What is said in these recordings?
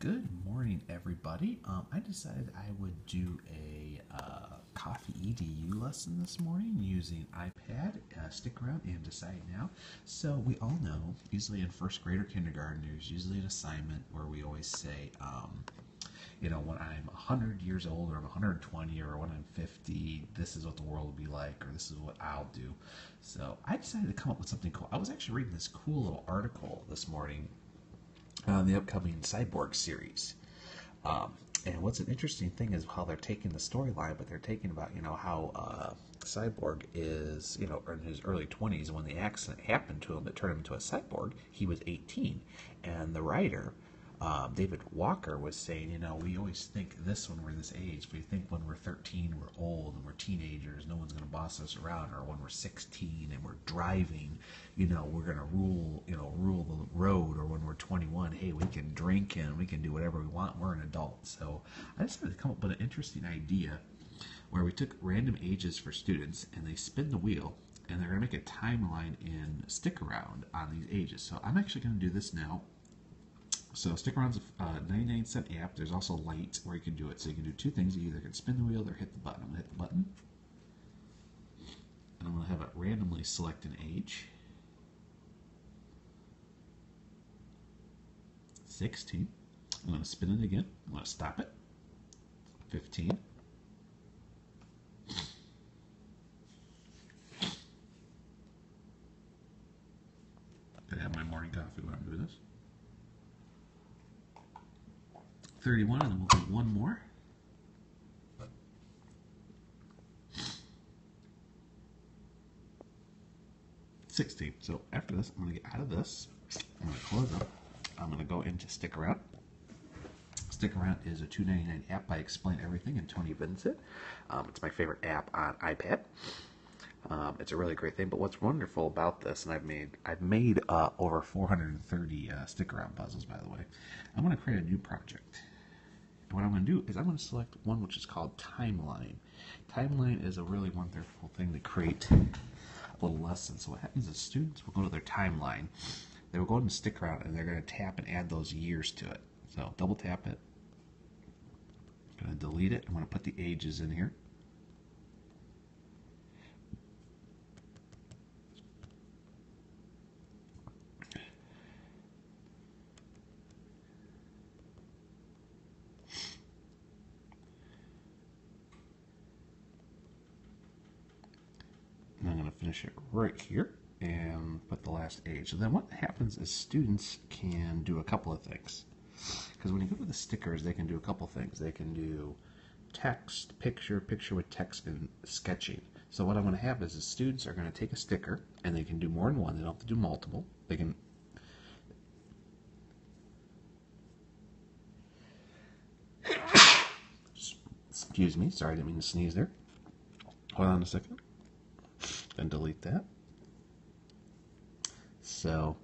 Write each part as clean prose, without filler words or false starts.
Good morning, everybody. I decided I would do a coffee EDU lesson this morning using iPad. Stick around and decide now. So we all know, usually in first grade or kindergarten, there's usually an assignment where we always say, when I'm 100 years old or I'm 120 or when I'm 50, this is what the world will be like or this is what I'll do. So I decided to come up with something cool. I was actually reading this cool little article this morning on the upcoming Cyborg series. And what's an interesting thing is how they're taking the storyline, but they're taking about, how Cyborg is, in his early 20s. When the accident happened to him that turned him into a cyborg, he was 18. And the writer, David Walker, was saying, we always think this when we're this age. We think when we're 13, we're old and we're teenagers, no one's going to boss us around. Or when we're 16 and we're driving, we're going to rule the road. Or when we're 21, hey, we can drink and we can do whatever we want. We're an adult. So I decided to come up with an interesting idea where we took random ages for students and they spin the wheel and they're going to make a timeline and stick around on these ages. So I'm actually going to do this now. So Stick Around's a 99-cent app. There's also Light where you can do it. So you can do two things. You either can spin the wheel or hit the button. I'm going to hit the button. And I'm going to have it randomly select an age. 16. I'm going to spin it again. I'm going to stop it. 15. Gotta have my morning coffee when I'm doing this. 31, and then we'll do one more. 16. So after this, I'm going to get out of this. I'm going to close up. I'm going to go into Stick Around. Stick Around is a $2.99 app by Explain Everything and Tony Vincent. It's my favorite app on iPad. It's a really great thing. But what's wonderful about this, and I've made over 430 Stick Around puzzles, by the way. I'm going to create a new project. And what I'm going to do is I'm going to select one which is called Timeline. Timeline is a really wonderful thing to create a little lesson. So what happens is students will go to their timeline. They will go into Stick Around and they're going to tap and add those years to it. So double tap it. I'm going to delete it. I'm going to put the ages in here. And I'm going to finish it right here and put the last age. So then what happens is students can do a couple of things. Because when you go to the stickers, they can do a couple things. They can do text, picture with text, and sketching. So what I'm going to have is the students are going to take a sticker, and they can do more than one. They don't have to do multiple. They can... Excuse me. Sorry, I didn't mean to sneeze there. Hold on a second. And delete that. So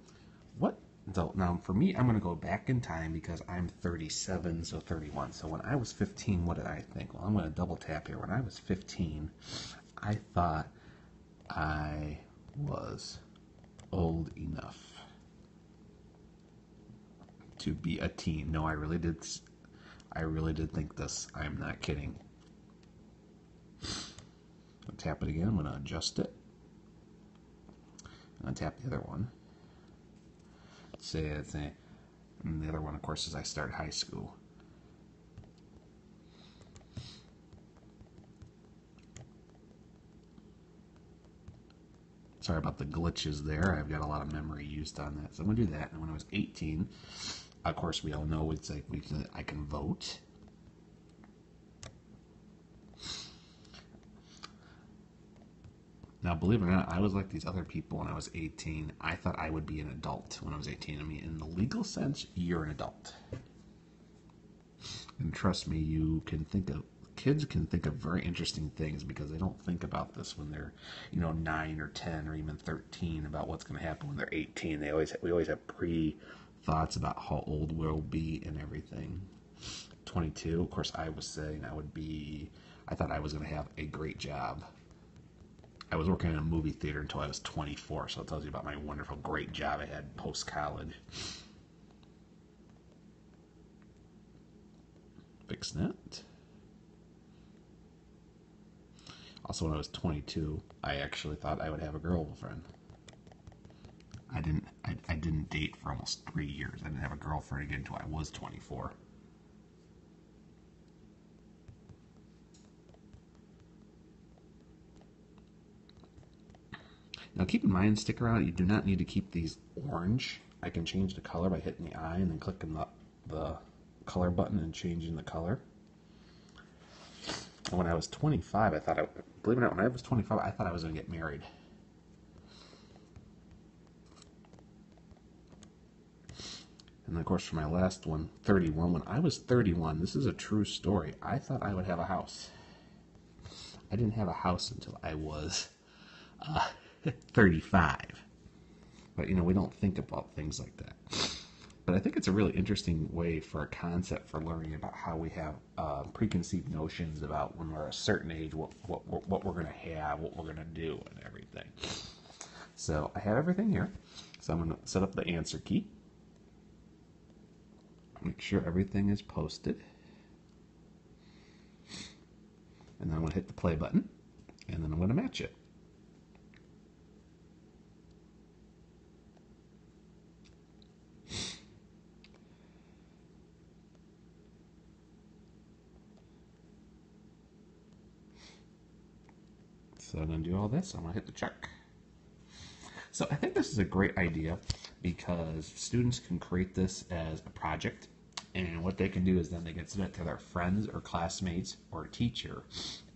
now for me, I'm going to go back in time because I'm 37, so 31. So when I was 15, what did I think? Well, I'm going to double tap here. When I was 15, I thought I was old enough to be a teen. No, I really did think this. I'm not kidding. I'll tap it again. I'm going to adjust it. And tap the other one. And the other one, of course, is I start high school. Sorry about the glitches there. I've got a lot of memory used on that. So I'm going to do that. And when I was 18, of course, we all know it's like I can vote. Now, believe it or not, I was like these other people when I was 18. I thought I would be an adult when I was 18. I mean, in the legal sense, you're an adult. And trust me, kids can think of very interesting things because they don't think about this when they're, 9 or 10 or even 13 about what's going to happen when they're 18. We always have pre-thoughts about how old we'll be and everything. 22, of course, I was saying I thought I was going to have a great job. I was working in a movie theater until I was 24, so it tells you about my wonderful, great job I had post-college. fix that. Also, when I was 22, I actually thought I would have a girlfriend. I didn't date for almost 3 years. I didn't have a girlfriend again until I was 24. Now keep in mind, stick around, you do not need to keep these orange. I can change the color by hitting the eye and then clicking the color button and changing the color. And when I was 25, believe it or not, when I was 25, I thought I was going to get married. And then, of course, for my last one, 31, when I was 31, this is a true story, I thought I would have a house. I didn't have a house until I was 35. But, we don't think about things like that. But I think it's a really interesting way for a concept for learning about how we have preconceived notions about when we're a certain age, what we're going to have, what we're going to do, and everything. So I have everything here. So I'm going to set up the answer key. Make sure everything is posted. And then I'm going to hit the play button. And then I'm going to match it. So I'm going to do all this. I'm going to hit the check. So I think this is a great idea because students can create this as a project, and what they can do is then they can send it to their friends or classmates or teacher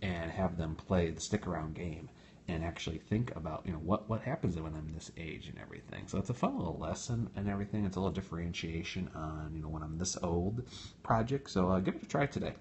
and have them play the stick around game and actually think about what happens when I'm this age and everything. So it's a fun little lesson and everything. It's a little differentiation on when I'm this old project. So give it a try today.